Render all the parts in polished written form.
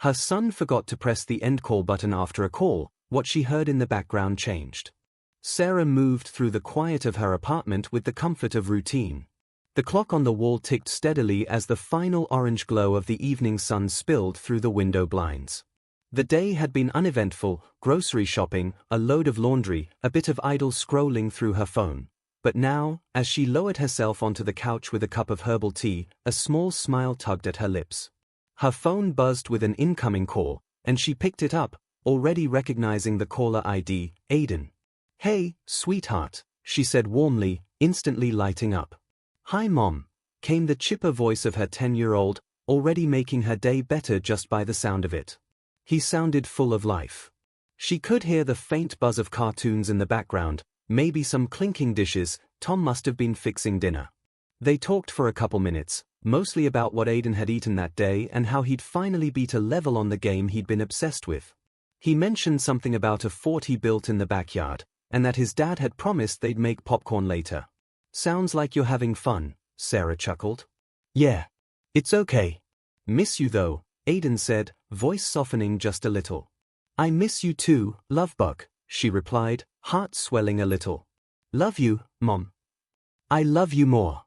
Her son forgot to press the end call button after a call. What she heard in the background changed. Sarah moved through the quiet of her apartment with the comfort of routine. The clock on the wall ticked steadily as the final orange glow of the evening sun spilled through the window blinds. The day had been uneventful: grocery shopping, a load of laundry, a bit of idle scrolling through her phone. But now, as she lowered herself onto the couch with a cup of herbal tea, a small smile tugged at her lips. Her phone buzzed with an incoming call, and she picked it up, already recognizing the caller ID, Aiden. "Hey, sweetheart," she said warmly, instantly lighting up. "Hi Mom," came the chipper voice of her 10-year-old, already making her day better just by the sound of it. He sounded full of life. She could hear the faint buzz of cartoons in the background, maybe some clinking dishes. Tom must have been fixing dinner. They talked for a couple minutes, mostly about what Aiden had eaten that day and how he'd finally beat a level on the game he'd been obsessed with. He mentioned something about a fort he built in the backyard, and that his dad had promised they'd make popcorn later. "Sounds like you're having fun," Sarah chuckled. "Yeah. It's okay. Miss you though," Aiden said, voice softening just a little. "I miss you too, lovebug," she replied, heart swelling a little. "Love you, Mom. I love you more."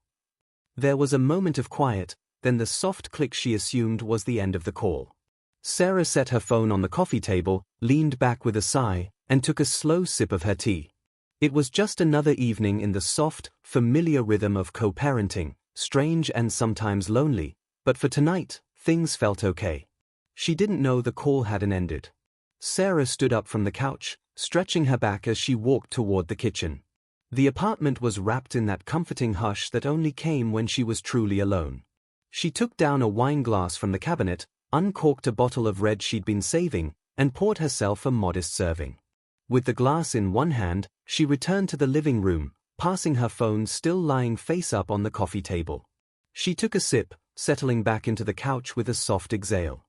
There was a moment of quiet, then the soft click she assumed was the end of the call. Sarah set her phone on the coffee table, leaned back with a sigh, and took a slow sip of her tea. It was just another evening in the soft, familiar rhythm of co-parenting, strange and sometimes lonely, but for tonight, things felt okay. She didn't know the call hadn't ended. Sarah stood up from the couch, stretching her back as she walked toward the kitchen. The apartment was wrapped in that comforting hush that only came when she was truly alone. She took down a wine glass from the cabinet, uncorked a bottle of red she'd been saving, and poured herself a modest serving. With the glass in one hand, she returned to the living room, passing her phone still lying face up on the coffee table. She took a sip, settling back into the couch with a soft exhale.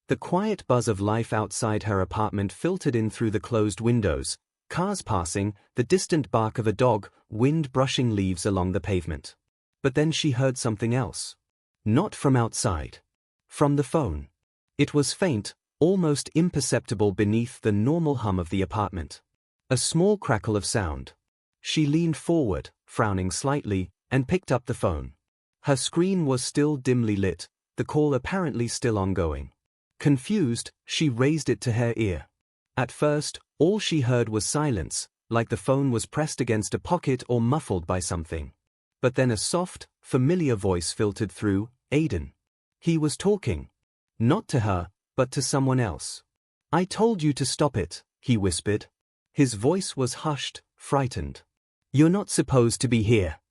The quiet buzz of life outside her apartment filtered in through the closed windows, cars passing, the distant bark of a dog, wind brushing leaves along the pavement. But then she heard something else. Not from outside. From the phone. It was faint, almost imperceptible beneath the normal hum of the apartment. A small crackle of sound. She leaned forward, frowning slightly, and picked up the phone. Her screen was still dimly lit, the call apparently still ongoing. Confused, she raised it to her ear. At first, all she heard was silence, like the phone was pressed against a pocket or muffled by something. But then a soft, familiar voice filtered through. Aiden. He was talking. Not to her, but to someone else. "I told you to stop it," he whispered. His voice was hushed, frightened. "You're not supposed to be here."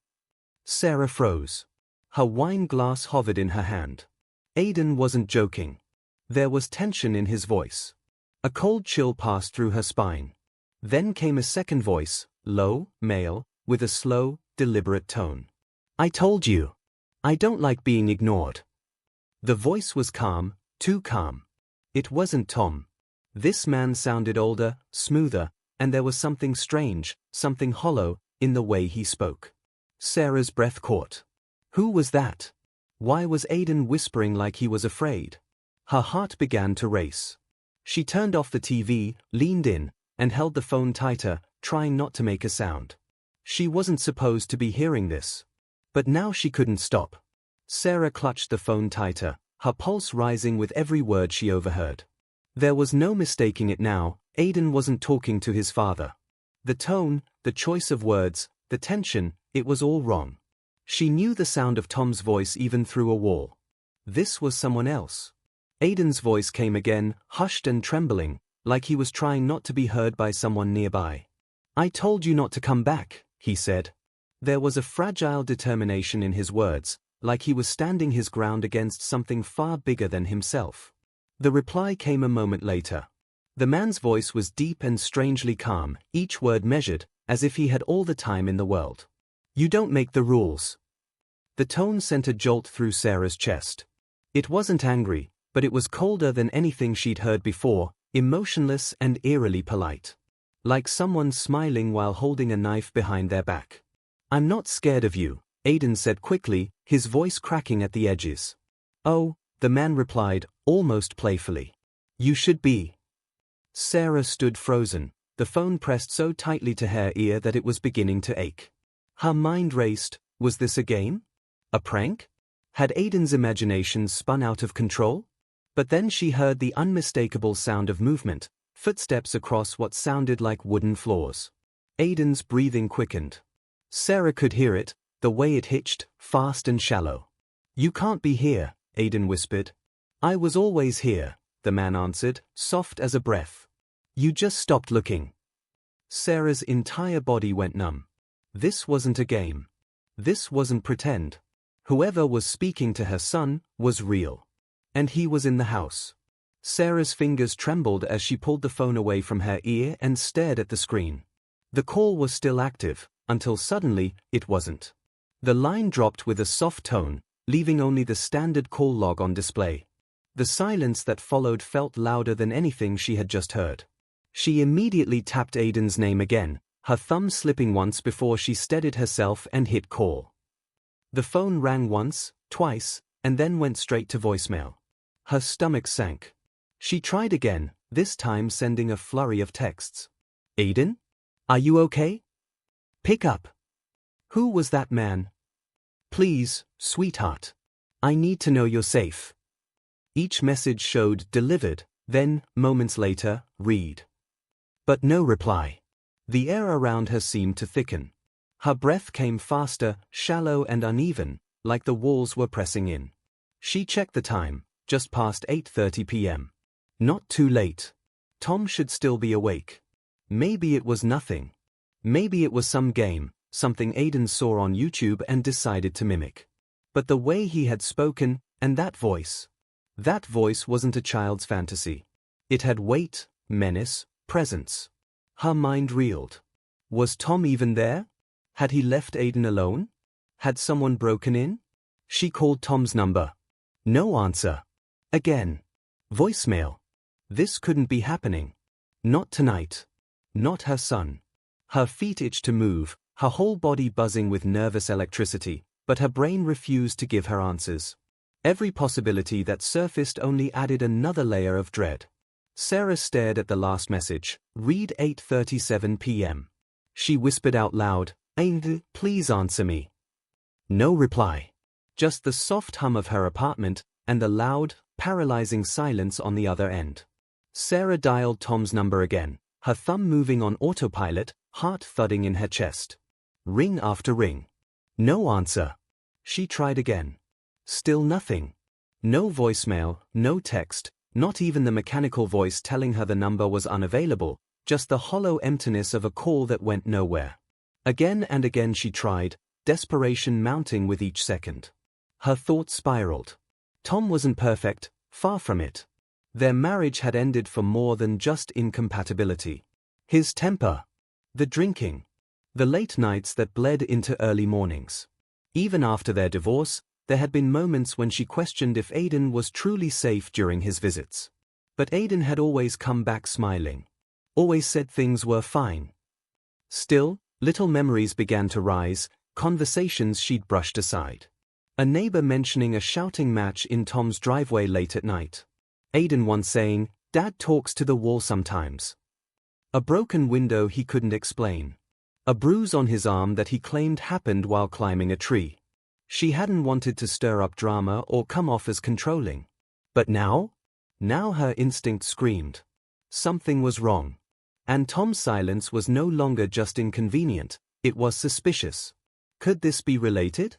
Sarah froze. Her wine glass hovered in her hand. Aiden wasn't joking. There was tension in his voice. A cold chill passed through her spine. Then came a second voice, low, male, with a slow, deliberate tone. "I told you. I don't like being ignored." The voice was calm, too calm. It wasn't Tom. This man sounded older, smoother, and there was something strange, something hollow, in the way he spoke. Sarah's breath caught. Who was that? Why was Aiden whispering like he was afraid? Her heart began to race. She turned off the TV, leaned in, and held the phone tighter, trying not to make a sound. She wasn't supposed to be hearing this. But now she couldn't stop. Sarah clutched the phone tighter, her pulse rising with every word she overheard. There was no mistaking it now. Aiden wasn't talking to his father. The tone, the choice of words, the tension, it was all wrong. She knew the sound of Tom's voice even through a wall. This was someone else. Aiden's voice came again, hushed and trembling, like he was trying not to be heard by someone nearby. "I told you not to come back," he said. There was a fragile determination in his words, like he was standing his ground against something far bigger than himself. The reply came a moment later. The man's voice was deep and strangely calm, each word measured, as if he had all the time in the world. "You don't make the rules." The tone sent a jolt through Sarah's chest. It wasn't angry, but it was colder than anything she'd heard before, emotionless and eerily polite. Like someone smiling while holding a knife behind their back. "I'm not scared of you," Aiden said quickly, his voice cracking at the edges. "Oh," the man replied, almost playfully. You should be. Sarah stood frozen, the phone pressed so tightly to her ear that it was beginning to ache. Her mind raced. Was this a game? A prank? Had Aiden's imagination spun out of control? But then she heard the unmistakable sound of movement, footsteps across what sounded like wooden floors. Aiden's breathing quickened. Sarah could hear it, the way it hitched, fast and shallow. You can't be here, Aiden whispered. I was always here, the man answered, soft as a breath. You just stopped looking. Sarah's entire body went numb. This wasn't a game. This wasn't pretend. Whoever was speaking to her son was real. And he was in the house. Sarah's fingers trembled as she pulled the phone away from her ear and stared at the screen. The call was still active, until suddenly, it wasn't. The line dropped with a soft tone, leaving only the standard call log on display. The silence that followed felt louder than anything she had just heard. She immediately tapped Aiden's name again, her thumb slipping once before she steadied herself and hit call. The phone rang once, twice, and then went straight to voicemail. Her stomach sank. She tried again, this time sending a flurry of texts. Aiden? Are you okay? Pick up. Who was that man? Please, sweetheart. I need to know you're safe. Each message showed delivered, then, moments later, read. But no reply. The air around her seemed to thicken. Her breath came faster, shallow and uneven, like the walls were pressing in. She checked the time, just past 8:30 p.m. Not too late. Tom should still be awake. Maybe it was nothing. Maybe it was some game, something Aiden saw on YouTube and decided to mimic. But the way he had spoken, and that voice wasn't a child's fantasy. It had weight, menace, presence. Her mind reeled. Was Tom even there? Had he left Aiden alone? Had someone broken in? She called Tom's number. No answer. Again. Voicemail. This couldn't be happening. Not tonight. Not her son. Her feet itched to move, her whole body buzzing with nervous electricity, but her brain refused to give her answers. Every possibility that surfaced only added another layer of dread. Sarah stared at the last message, read 8:37 p.m. She whispered out loud, Aiden, please answer me. No reply. Just the soft hum of her apartment, and the loud, paralyzing silence on the other end. Sarah dialed Tom's number again, her thumb moving on autopilot, heart thudding in her chest. Ring after ring. No answer. She tried again. Still nothing. No voicemail, no text, not even the mechanical voice telling her the number was unavailable, just the hollow emptiness of a call that went nowhere. Again and again she tried, desperation mounting with each second. Her thoughts spiraled. Tom wasn't perfect, far from it. Their marriage had ended for more than just incompatibility. His temper. The drinking. The late nights that bled into early mornings. Even after their divorce, there had been moments when she questioned if Aiden was truly safe during his visits. But Aiden had always come back smiling. Always said things were fine. Still, little memories began to rise, conversations she'd brushed aside. A neighbor mentioning a shouting match in Tom's driveway late at night. Aiden once saying, Dad talks to the wall sometimes. A broken window he couldn't explain. A bruise on his arm that he claimed happened while climbing a tree. She hadn't wanted to stir up drama or come off as controlling. But now? Now her instinct screamed. Something was wrong. And Tom's silence was no longer just inconvenient, it was suspicious. Could this be related?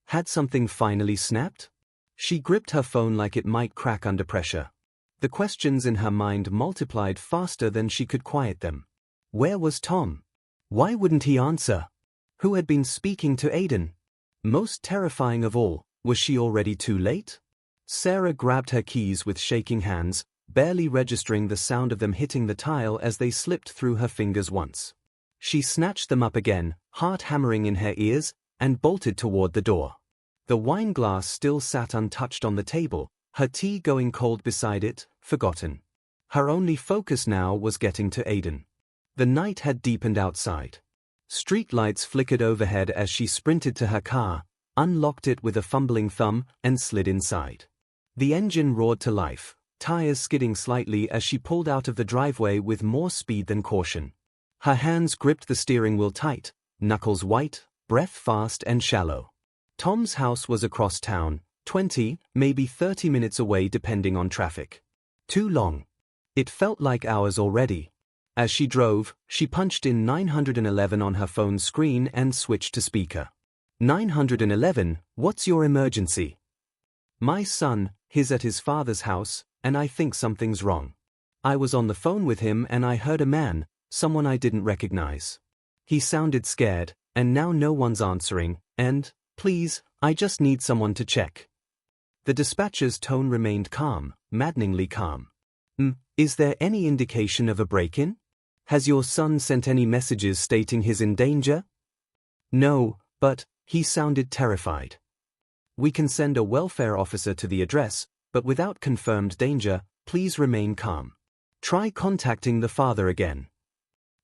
Had something finally snapped? She gripped her phone like it might crack under pressure. The questions in her mind multiplied faster than she could quiet them. Where was Tom? Why wouldn't he answer? Who had been speaking to Aiden? Most terrifying of all, was she already too late? Sarah grabbed her keys with shaking hands, barely registering the sound of them hitting the tile as they slipped through her fingers once. She snatched them up again, heart hammering in her ears, and bolted toward the door. The wine glass still sat untouched on the table, her tea going cold beside it, forgotten. Her only focus now was getting to Aiden. The night had deepened outside. Street lights flickered overhead as she sprinted to her car, unlocked it with a fumbling thumb, and slid inside. The engine roared to life, tires skidding slightly as she pulled out of the driveway with more speed than caution. Her hands gripped the steering wheel tight, knuckles white, breath fast and shallow. Tom's house was across town, 20, maybe 30 minutes away depending on traffic. Too long. It felt like hours already. As she drove, she punched in 911 on her phone's screen and switched to speaker. 911, what's your emergency? My son, he's at his father's house, and I think something's wrong. I was on the phone with him and I heard a man, someone I didn't recognize. He sounded scared, and now no one's answering, and, please, I just need someone to check. The dispatcher's tone remained calm, maddeningly calm. Is there any indication of a break-in? Has your son sent any messages stating he's in danger? No, but, he sounded terrified. We can send a welfare officer to the address, but without confirmed danger, please remain calm. Try contacting the father again.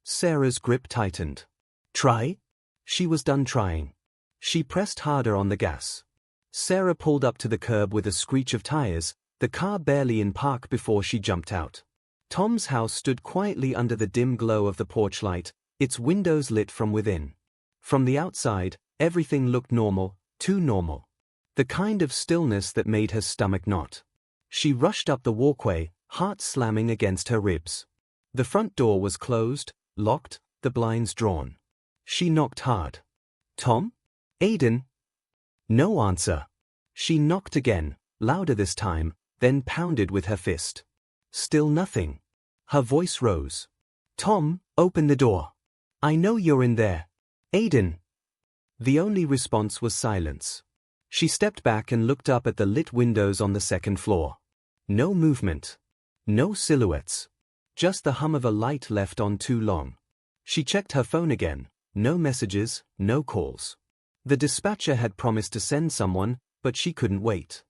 Sarah's grip tightened. Try? She was done trying. She pressed harder on the gas. Sarah pulled up to the curb with a screech of tires, the car barely in park before she jumped out. Tom's house stood quietly under the dim glow of the porch light, its windows lit from within. From the outside, everything looked normal, too normal. The kind of stillness that made her stomach knot. She rushed up the walkway, heart slamming against her ribs. The front door was closed, locked, the blinds drawn. She knocked hard. Tom? Aiden? No answer. She knocked again, louder this time, then pounded with her fist. Still nothing. Her voice rose. Tom, open the door. I know you're in there. Aiden. The only response was silence. She stepped back and looked up at the lit windows on the second floor. No movement. No silhouettes. Just the hum of a light left on too long. She checked her phone again. No messages, no calls. The dispatcher had promised to send someone, but she couldn't wait.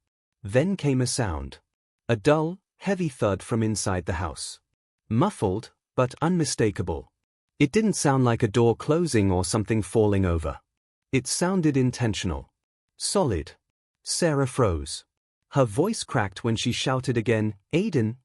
Then came a sound. A dull, heavy thud from inside the house. Muffled, but unmistakable. It didn't sound like a door closing or something falling over. It sounded intentional. Solid. Sarah froze. Her voice cracked when she shouted again, Aiden.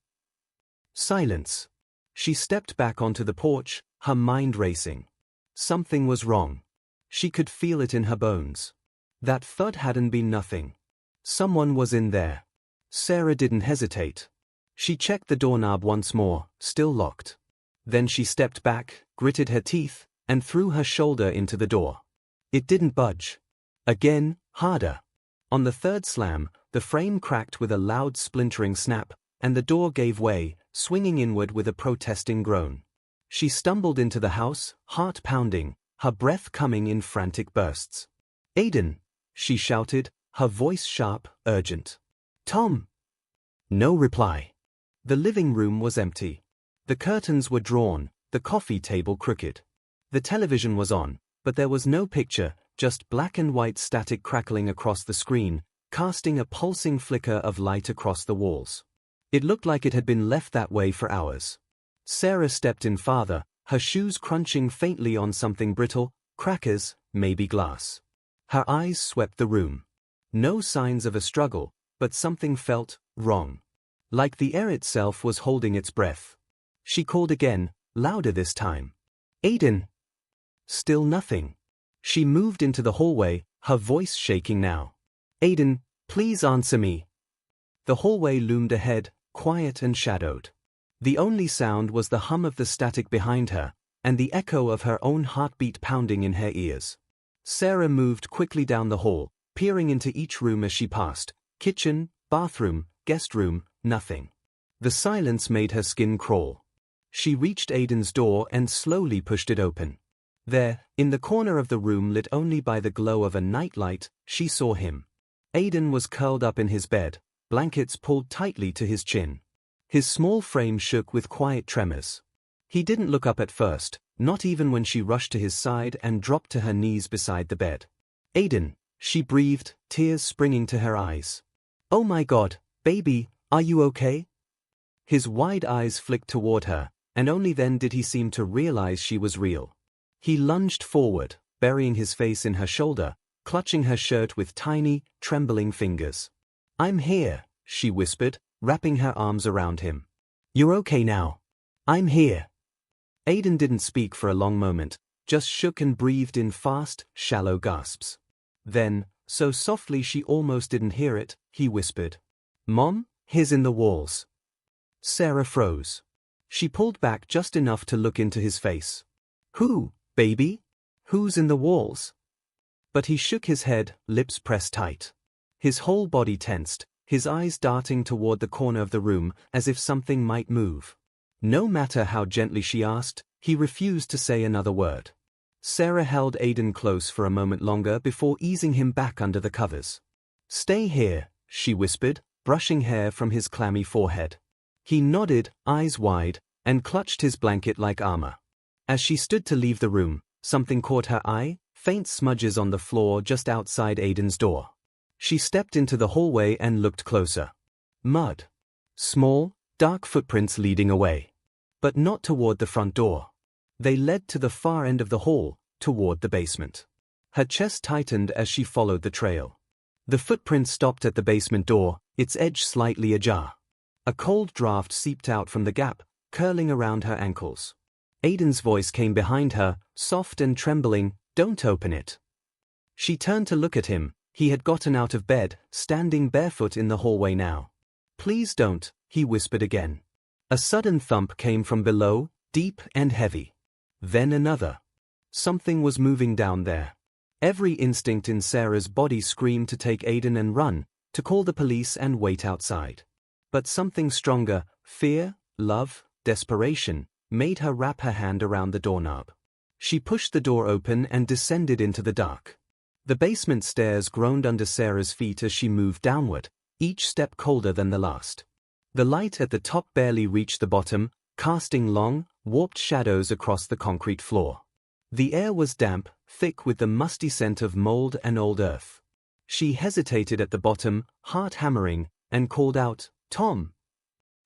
Silence. She stepped back onto the porch, her mind racing. Something was wrong. She could feel it in her bones. That thud hadn't been nothing. Someone was in there. Sarah didn't hesitate. She checked the doorknob once more, still locked. Then she stepped back, gritted her teeth, and threw her shoulder into the door. It didn't budge. Again, harder. On the third slam, the frame cracked with a loud splintering snap, and the door gave way, swinging inward with a protesting groan. She stumbled into the house, heart pounding, her breath coming in frantic bursts. Aiden, she shouted, her voice sharp, urgent. Tom. No reply. The living room was empty. The curtains were drawn, the coffee table crooked. The television was on, but there was no picture, just black and white static crackling across the screen, casting a pulsing flicker of light across the walls. It looked like it had been left that way for hours. Sarah stepped in farther, her shoes crunching faintly on something brittle, crackers, maybe glass. Her eyes swept the room. No signs of a struggle, but something felt wrong. Like the air itself was holding its breath. She called again, louder this time. Aiden. Still nothing. She moved into the hallway, her voice shaking now. Aiden, please answer me. The hallway loomed ahead, quiet and shadowed. The only sound was the hum of the static behind her, and the echo of her own heartbeat pounding in her ears. Sarah moved quickly down the hall, peering into each room as she passed. Kitchen, bathroom, guest room, nothing. The silence made her skin crawl. She reached Aiden's door and slowly pushed it open. There, in the corner of the room lit only by the glow of a nightlight, she saw him. Aiden was curled up in his bed, blankets pulled tightly to his chin. His small frame shook with quiet tremors. He didn't look up at first, not even when she rushed to his side and dropped to her knees beside the bed. Aiden, she breathed, tears springing to her eyes. Oh my God, baby, are you okay? His wide eyes flicked toward her, and only then did he seem to realize she was real. He lunged forward, burying his face in her shoulder, clutching her shirt with tiny, trembling fingers. I'm here, she whispered, wrapping her arms around him. "You're okay now. I'm here." Aiden didn't speak for a long moment, just shook and breathed in fast, shallow gasps. Then, so softly she almost didn't hear it, he whispered, "Mom, he's in the walls." Sarah froze. She pulled back just enough to look into his face. "Who, baby? Who's in the walls?" But he shook his head, lips pressed tight. His whole body tensed, his eyes darting toward the corner of the room as if something might move. No matter how gently she asked, he refused to say another word. Sarah held Aiden close for a moment longer before easing him back under the covers. "Stay here," she whispered, brushing hair from his clammy forehead. He nodded, eyes wide, and clutched his blanket like armor. As she stood to leave the room, something caught her eye, faint smudges on the floor just outside Aiden's door. She stepped into the hallway and looked closer. Mud. Small, dark footprints leading away. But not toward the front door. They led to the far end of the hall, toward the basement. Her chest tightened as she followed the trail. The footprint stopped at the basement door, its edge slightly ajar. A cold draft seeped out from the gap, curling around her ankles. Aiden's voice came behind her, soft and trembling, "Don't open it." She turned to look at him. He had gotten out of bed, standing barefoot in the hallway now. "Please don't," he whispered again. A sudden thump came from below, deep and heavy. Then another. Something was moving down there. Every instinct in Sarah's body screamed to take Aiden and run, to call the police and wait outside. But something stronger, fear, love, desperation, made her wrap her hand around the doorknob. She pushed the door open and descended into the dark. The basement stairs groaned under Sarah's feet as she moved downward, each step colder than the last. The light at the top barely reached the bottom, casting long, warped shadows across the concrete floor. The air was damp, thick with the musty scent of mold and old earth. She hesitated at the bottom, heart hammering, and called out, "Tom!"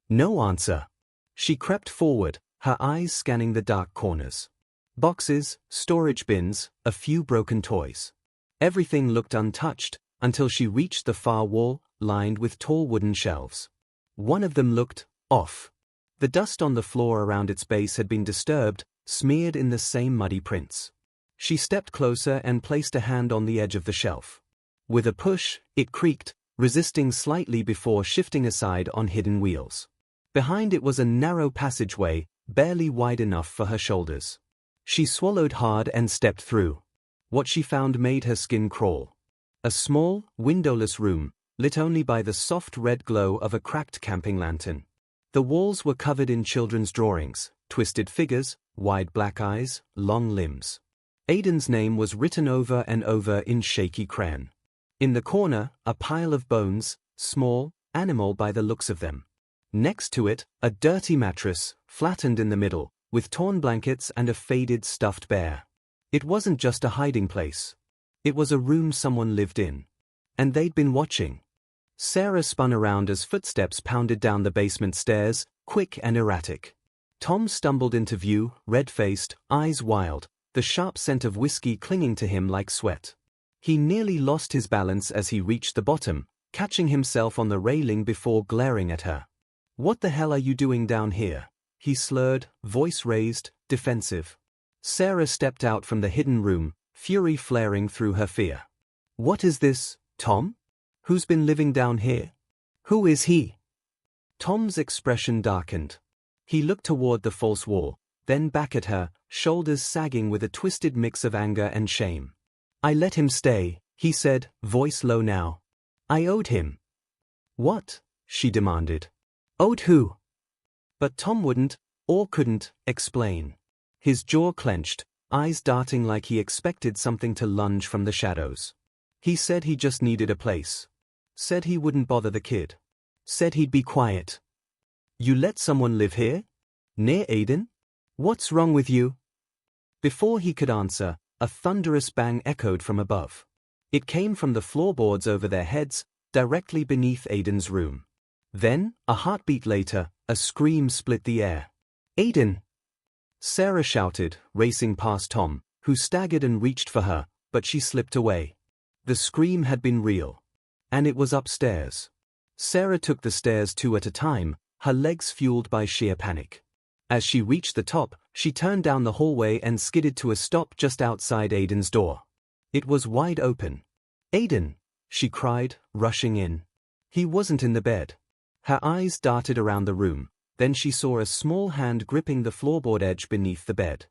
No answer. She crept forward, her eyes scanning the dark corners. Boxes, storage bins, a few broken toys. Everything looked untouched, until she reached the far wall, lined with tall wooden shelves. One of them looked off. The dust on the floor around its base had been disturbed, smeared in the same muddy prints. She stepped closer and placed a hand on the edge of the shelf. With a push, it creaked, resisting slightly before shifting aside on hidden wheels. Behind it was a narrow passageway, barely wide enough for her shoulders. She swallowed hard and stepped through. What she found made her skin crawl. A small, windowless room, lit only by the soft red glow of a cracked camping lantern. The walls were covered in children's drawings, twisted figures, wide black eyes, long limbs. Aiden's name was written over and over in shaky crayon. In the corner, a pile of bones, small, animal by the looks of them. Next to it, a dirty mattress, flattened in the middle, with torn blankets and a faded stuffed bear. It wasn't just a hiding place. It was a room someone lived in. And they'd been watching. Sarah spun around as footsteps pounded down the basement stairs, quick and erratic. Tom stumbled into view, red-faced, eyes wild, the sharp scent of whiskey clinging to him like sweat. He nearly lost his balance as he reached the bottom, catching himself on the railing before glaring at her. "What the hell are you doing down here?" he slurred, voice raised, defensive. Sarah stepped out from the hidden room, fury flaring through her fear. "What is this, Tom? Who's been living down here? Who is he?" Tom's expression darkened. He looked toward the false wall, then back at her, shoulders sagging with a twisted mix of anger and shame. "I let him stay," he said, voice low now. "I owed him." "What?" she demanded. "Owed who?" But Tom wouldn't, or couldn't, explain. His jaw clenched, eyes darting like he expected something to lunge from the shadows. He said he just needed a place. Said he wouldn't bother the kid. Said he'd be quiet. "You let someone live here? Near Aiden? What's wrong with you?" Before he could answer, a thunderous bang echoed from above. It came from the floorboards over their heads, directly beneath Aiden's room. Then, a heartbeat later, a scream split the air. "Aiden!" Sarah shouted, racing past Tom, who staggered and reached for her, but she slipped away. The scream had been real. And it was upstairs. Sarah took the stairs 2 at a time, her legs fueled by sheer panic. As she reached the top, she turned down the hallway and skidded to a stop just outside Aiden's door. It was wide open. "Aiden!" she cried, rushing in. He wasn't in the bed. Her eyes darted around the room, then she saw a small hand gripping the floorboard edge beneath the bed.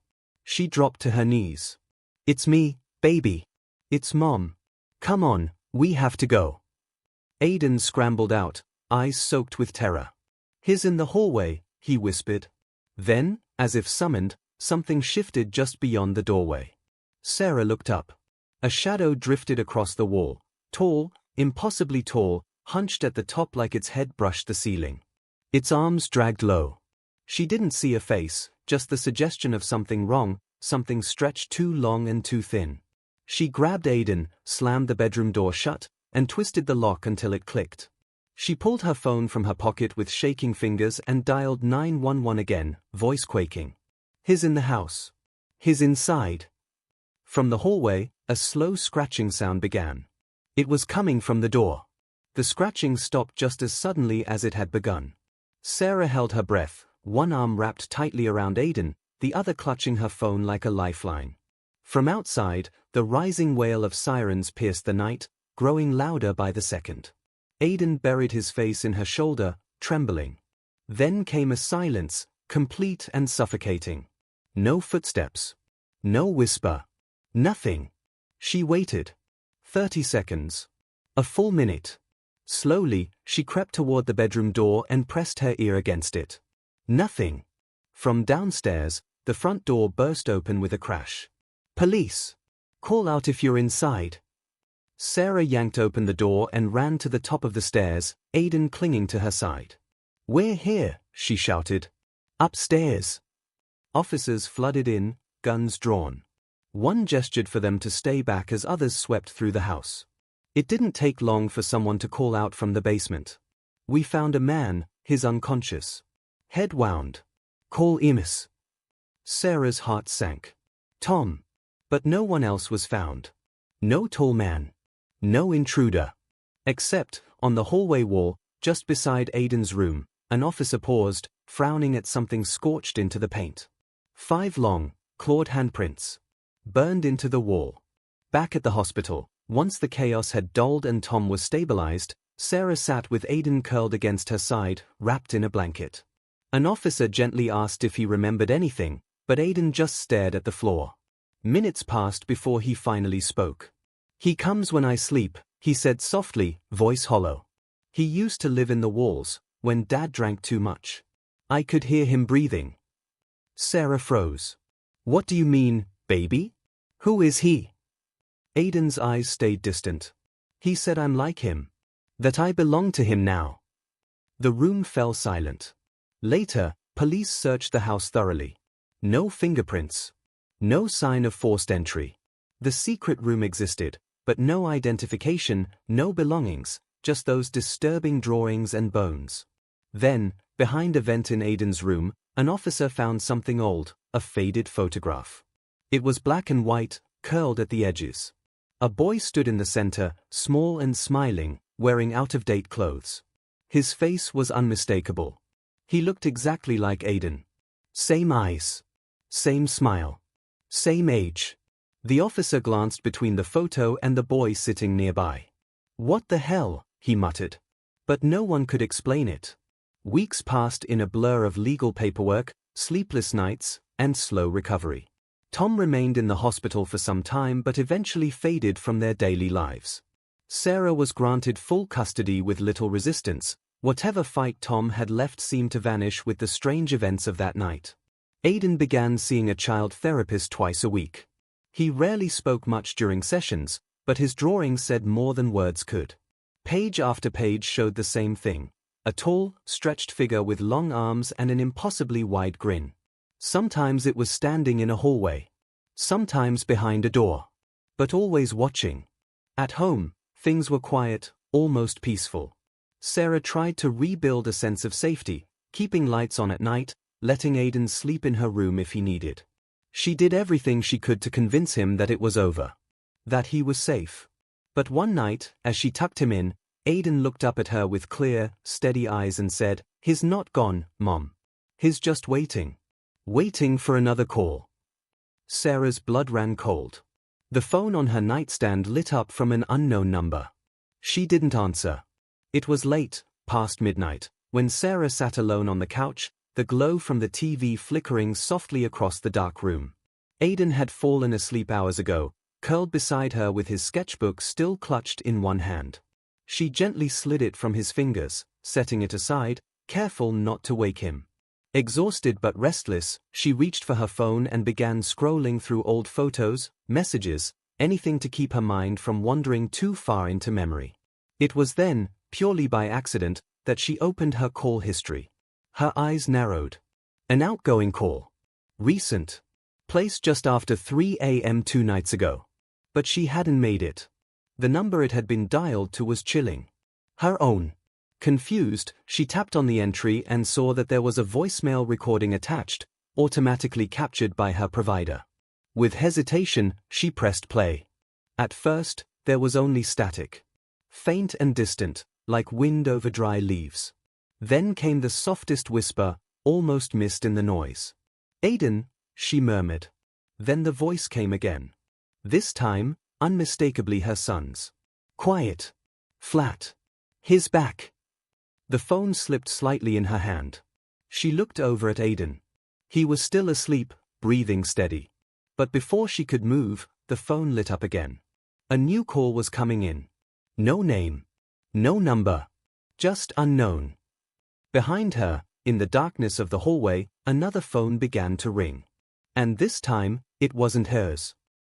She dropped to her knees. "It's me, baby. It's Mom. Come on, we have to go." Aiden scrambled out, eyes soaked with terror. "He's in the hallway," he whispered. Then, as if summoned, something shifted just beyond the doorway. Sarah looked up. A shadow drifted across the wall, tall, impossibly tall, hunched at the top like its head brushed the ceiling. Its arms dragged low. She didn't see a face, just the suggestion of something wrong, something stretched too long and too thin. She grabbed Aiden, slammed the bedroom door shut, and twisted the lock until it clicked. She pulled her phone from her pocket with shaking fingers and dialed 911 again, voice quaking. "He's in the house. He's inside." From the hallway, a slow scratching sound began. It was coming from the door. The scratching stopped just as suddenly as it had begun. Sarah held her breath, one arm wrapped tightly around Aiden, the other clutching her phone like a lifeline. From outside, the rising wail of sirens pierced the night, growing louder by the second. Aiden buried his face in her shoulder, trembling. Then came a silence, complete and suffocating. No footsteps. No whisper. Nothing. She waited. 30 seconds. A full minute. Slowly, she crept toward the bedroom door and pressed her ear against it. Nothing. From downstairs, the front door burst open with a crash. "Police! Call out if you're inside." Sarah yanked open the door and ran to the top of the stairs, Aiden clinging to her side. "We're here," she shouted. "Upstairs." Officers flooded in, guns drawn. One gestured for them to stay back as others swept through the house. It didn't take long for someone to call out from the basement. "We found a man, he's unconscious. Head wound. Call EMS." Sarah's heart sank. Tom. But no one else was found. No tall man. No intruder. Except, on the hallway wall, just beside Aiden's room, an officer paused, frowning at something scorched into the paint. 5 long, clawed handprints. Burned into the wall. Back at the hospital, once the chaos had dulled and Tom was stabilized, Sarah sat with Aiden curled against her side, wrapped in a blanket. An officer gently asked if he remembered anything, but Aiden just stared at the floor. Minutes passed before he finally spoke. "He comes when I sleep," he said softly, voice hollow. "He used to live in the walls, when Dad drank too much. I could hear him breathing." Sarah froze. "What do you mean, baby? Who is he?" Aiden's eyes stayed distant. "He said I'm like him. That I belong to him now." The room fell silent. Later, police searched the house thoroughly. No fingerprints. No sign of forced entry. The secret room existed, but no identification, no belongings, just those disturbing drawings and bones. Then, behind a vent in Aiden's room, an officer found something old, a faded photograph. It was black and white, curled at the edges. A boy stood in the center, small and smiling, wearing out-of-date clothes. His face was unmistakable. He looked exactly like Aiden. Same eyes. Same smile. Same age. The officer glanced between the photo and the boy sitting nearby. "What the hell?" he muttered. But no one could explain it. Weeks passed in a blur of legal paperwork, sleepless nights, and slow recovery. Tom remained in the hospital for some time but eventually faded from their daily lives. Sarah was granted full custody with little resistance. Whatever fight Tom had left seemed to vanish with the strange events of that night. Aiden began seeing a child therapist twice a week. He rarely spoke much during sessions, but his drawings said more than words could. Page after page showed the same thing. A tall, stretched figure with long arms and an impossibly wide grin. Sometimes it was standing in a hallway. Sometimes behind a door. But always watching. At home, things were quiet, almost peaceful. Sarah tried to rebuild a sense of safety, keeping lights on at night, letting Aiden sleep in her room if he needed. She did everything she could to convince him that it was over. That he was safe. But one night, as she tucked him in, Aiden looked up at her with clear, steady eyes and said, "He's not gone, Mom. He's just waiting. Waiting for another call." Sarah's blood ran cold. The phone on her nightstand lit up from an unknown number. She didn't answer. It was late, past midnight, when Sarah sat alone on the couch, the glow from the TV flickering softly across the dark room. Aiden had fallen asleep hours ago, curled beside her with his sketchbook still clutched in one hand. She gently slid it from his fingers, setting it aside, careful not to wake him. Exhausted but restless, she reached for her phone and began scrolling through old photos, messages, anything to keep her mind from wandering too far into memory. It was then, purely by accident, that she opened her call history. Her eyes narrowed. An outgoing call. Recent. Placed just after 3 a.m. 2 nights ago. But she hadn't made it. The number it had been dialed to was chilling. Her own. Confused, she tapped on the entry and saw that there was a voicemail recording attached, automatically captured by her provider. With hesitation, she pressed play. At first, there was only static. Faint and distant, like wind over dry leaves. Then came the softest whisper, almost missed in the noise. "Aiden," she murmured. Then the voice came again. This time, unmistakably her son's. Quiet. Flat. His back. The phone slipped slightly in her hand. She looked over at Aiden. He was still asleep, breathing steady. But before she could move, the phone lit up again. A new call was coming in. No name. No number. Just unknown. Behind her, in the darkness of the hallway, another phone began to ring. And this time, it wasn't hers.